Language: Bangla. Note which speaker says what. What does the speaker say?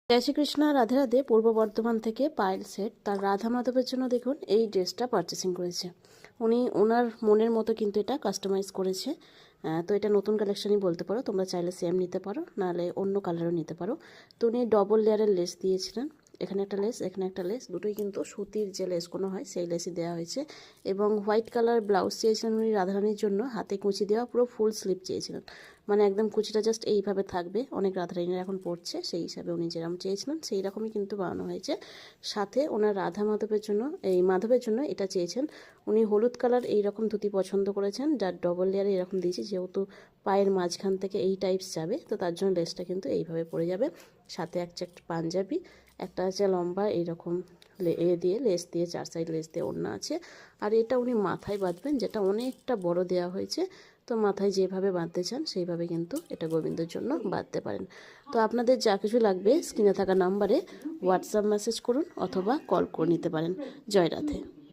Speaker 1: জয় শ্রীকৃষ্ণ, রাধে রাধে। পূর্ব বর্ধমান থেকে পায়েল সেট তার রাধা মাধবের জন্য দেখুন এই ড্রেসটা পারচেসিং করেছে। উনি ওনার মনের মতো কিন্তু এটা কাস্টমাইজ করেছে। তো এটা নতুন কালেকশনই বলতে পারো, তোমরা চাইলে সেম নিতে পারো, নাহলে অন্য কালারও নিতে পারো। তো উনি ডবল লেয়ারের লেস দিয়েছিলেন, এখানে একটা লেস, এখানে একটা লেস, দুটোই কিন্তু সুতির যে লেসগুলো হয় সেই লেসই দেওয়া হয়েছে। এবং হোয়াইট কালার ব্লাউজ চেয়েছিলেন উনি রাধারানীর জন্য, হাতে কুচি দেওয়া, পুরো ফুল স্লিভ চেয়েছিলেন, মানে একদম কুচিটা জাস্ট এইভাবে থাকবে। অনেক রাধারানীরা এখন পড়ছে, সেই হিসাবে উনি যেরকম চেয়েছিলেন সেই রকমই কিন্তু বানানো হয়েছে। সাথে ওনার রাধা মাধবের জন্য, এই মাধবের জন্য এটা চেয়েছেন উনি হলুদ কালার এইরকম ধুতি পছন্দ করেছেন, যার ডবল লেয়ারে এরকম দিয়েছি, যেহেতু পায়ের মাঝখান থেকে এই টাইপস যাবে, তো তার জন্য লেসটা কিন্তু এইভাবে পড়ে যাবে। সাথে একটা পাঞ্জাবি, একটা আছে লম্বা এইরকম দিয়ে লেস দিয়ে, চার সাইড লেস দিয়ে ওড়না আছে। আর এটা উনি মাথায় বাঁধবেন, যেটা অনেকটা বড় দেওয়া হয়েছে। তো মাথায় যেভাবে বাঁধতে চান সেইভাবে কিন্তু এটা গোবিন্দর জন্য বাঁধতে পারেন। তো আপনাদের যা কিছু লাগবে স্ক্রিনে থাকা নাম্বারে হোয়াটসঅ্যাপ মেসেজ করুন অথবা কল করে নিতে পারেন। জয় রাধে।